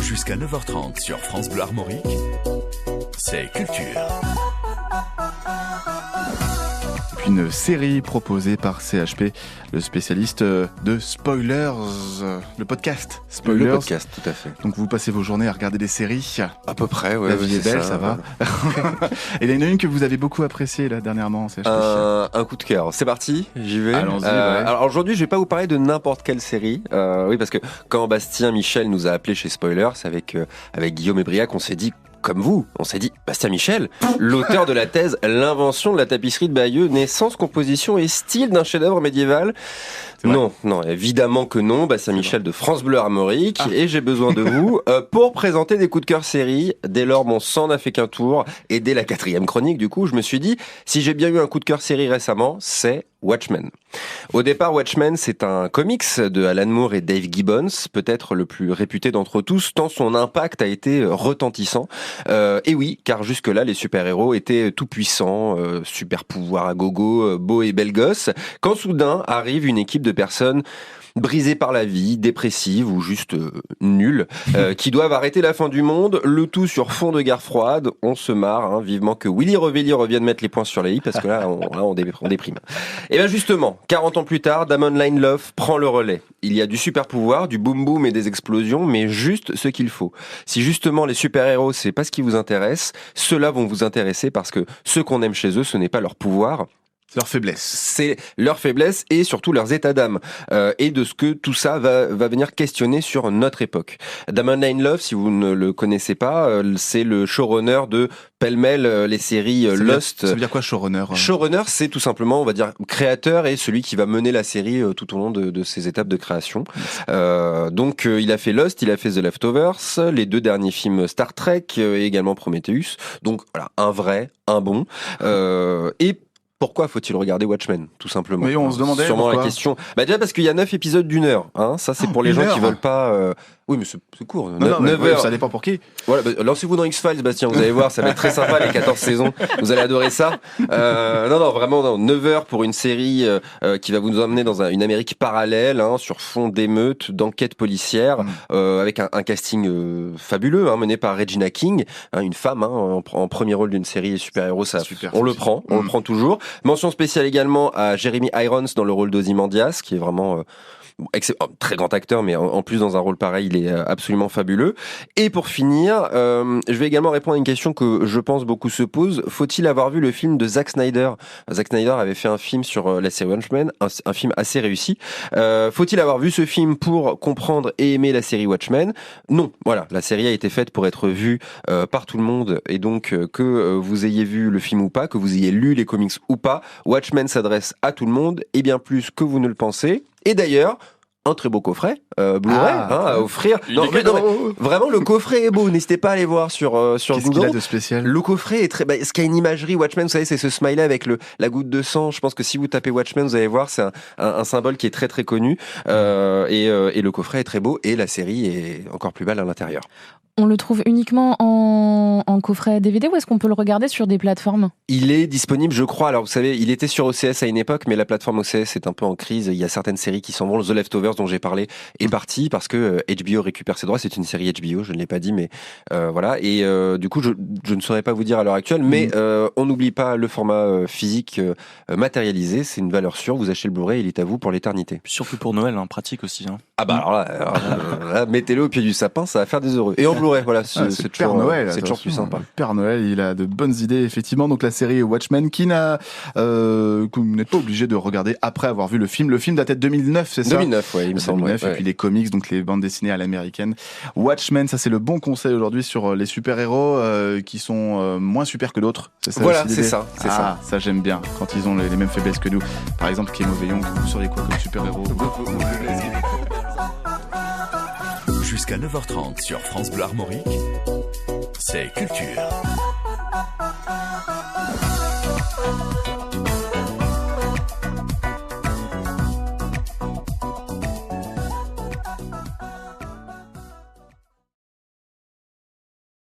Jusqu'à 9h30 sur France Bleu Armorique, c'est Culture. Une série proposée par CHP, le spécialiste de Spoilers, le podcast Spoilers. Le podcast, tout à fait. Donc vous passez vos journées à regarder des séries. À peu près, ouais. La vie est belle, ça va. Et il y en a une que vous avez beaucoup appréciée là dernièrement, CHP. Un coup de cœur. C'est parti, j'y vais. Allons-y, ouais. Alors aujourd'hui, je vais pas vous parler de n'importe quelle série. Oui, parce que quand Bastien Michel nous a appelés chez Spoilers avec Guillaume et Briac, on s'est dit, comme vous, on s'est dit, Bastien Michel, l'auteur de la thèse L'invention de la tapisserie de Bayeux, naissance, composition et style d'un chef-d'œuvre médiéval. Non, évidemment que non. Bastien Michel de France Bleu Armorique, et j'ai besoin de vous pour présenter des coups de cœur séries. Dès lors, mon sang n'a fait qu'un tour, et dès la 4e chronique, du coup, je me suis dit, si j'ai bien eu un coup de cœur série récemment, c'est Watchmen. Au départ, Watchmen, c'est un comics de Alan Moore et Dave Gibbons, peut-être le plus réputé d'entre tous, tant son impact a été retentissant. Et oui, car jusque-là, les super-héros étaient tout-puissants, super-pouvoirs à gogo, beaux et belles gosses, quand soudain arrive une équipe de personnes brisées par la vie, dépressives ou juste nulles, qui doivent arrêter la fin du monde, le tout sur fond de guerre froide. On se marre, vivement que Willy Revelli revienne mettre les points sur les i, parce que là, on déprime. Et bien justement, 40 ans plus tard, Damon Lindelof prend le relais. Il y a du super pouvoir, du boom boom et des explosions, mais juste ce qu'il faut. Si justement les super-héros, c'est pas ce qui vous intéresse, ceux-là vont vous intéresser parce que ce qu'on aime chez eux, ce n'est pas leur pouvoir, leur faiblesse. C'est leur faiblesse et surtout leurs états d'âme. Et de ce que tout ça va venir questionner sur notre époque. Damon Lindelof, si vous ne le connaissez pas, c'est le showrunner de pêle-mêle les séries Lost. Ça veut dire quoi, showrunner? Showrunner, c'est tout simplement, on va dire, créateur et celui qui va mener la série tout au long de ses étapes de création. Donc, il a fait Lost, il a fait The Leftovers, les 2 derniers films Star Trek et également Prometheus. Donc, voilà, un bon. Et pourquoi faut-il regarder Watchmen, tout simplement? Mais on se demandait sûrement pourquoi. la question. Déjà parce qu'il y a 9 épisodes d'1 heure. Ça, c'est pour les gens qui veulent pas. Oui, mais c'est court. 9 heures. Ça dépend pour qui. Voilà, lancez-vous dans X-Files, Bastien. Vous allez voir, ça va être très sympa les 14 saisons. Vous allez adorer ça. Vraiment, 9 heures pour une série qui va vous emmener dans une Amérique parallèle, sur fond d'émeutes, d'enquêtes policières, avec un casting fabuleux, mené par Regina King, une femme en premier rôle d'une série super-héros. Ça, on le prend toujours. Mention spéciale également à Jeremy Irons dans le rôle d'Ozymandias, qui est vraiment très grand acteur, mais en plus dans un rôle pareil, il est absolument fabuleux. Et pour finir, je vais également répondre à une question que je pense beaucoup se posent. Faut-il avoir vu le film de Zack Snyder? Zack Snyder avait fait un film sur la série Watchmen, un film assez réussi. Faut-il avoir vu ce film pour comprendre et aimer la série Watchmen? Non, voilà, la série a été faite pour être vue par tout le monde, et donc que vous ayez vu le film ou pas, que vous ayez lu les comics ou pas, Watchmen s'adresse à tout le monde, et bien plus que vous ne le pensez. Et d'ailleurs, un très beau coffret Blu-ray à offrir. Non, mais vraiment, le coffret est beau. N'hésitez pas à aller voir sur Google. Qu'est-ce qu'il a de spécial? Le coffret est très. Ce qui a une imagerie Watchmen, vous savez, c'est ce smiley avec la goutte de sang. Je pense que si vous tapez Watchmen, vous allez voir, c'est un symbole qui est très très connu. Et le coffret est très beau et la série est encore plus belle à l'intérieur. On le trouve uniquement en coffret DVD ou est-ce qu'on peut le regarder sur des plateformes? Il est disponible, je crois. Alors, vous savez, il était sur OCS à une époque, mais la plateforme OCS est un peu en crise. Il y a certaines séries qui s'en vont. The Leftovers, dont j'ai parlé, est parti parce que HBO récupère ses droits. C'est une série HBO, je ne l'ai pas dit, mais voilà. Et du coup, je ne saurais pas vous dire à l'heure actuelle, mais on n'oublie pas le format physique matérialisé. C'est une valeur sûre. Vous achetez le Blu-ray, il est à vous pour l'éternité. Surtout pour Noël, pratique aussi. Alors là, mettez-le au pied du sapin, ça va faire des heureux. Et en Blu-ray, voilà, c'est Père Noël. C'est toujours plus sympa. Père Noël, il a de bonnes idées, effectivement. Donc la série Watchmen, que vous n'êtes pas obligé de regarder après avoir vu le film. Le film datait de 2009, c'est ça? 2009, ouais, il me semble. 2009, et puis les comics, donc les bandes dessinées à l'américaine. Watchmen, ça c'est le bon conseil aujourd'hui sur les super-héros qui sont moins super que d'autres. C'est ça, voilà, c'est ça. Ça j'aime bien, quand ils ont les mêmes faiblesses que nous. Par exemple, Kemo Veillon, vous seriez quoi comme super-héros? Jusqu'à 9h30 sur France Bleu Armorique, c'est Culture.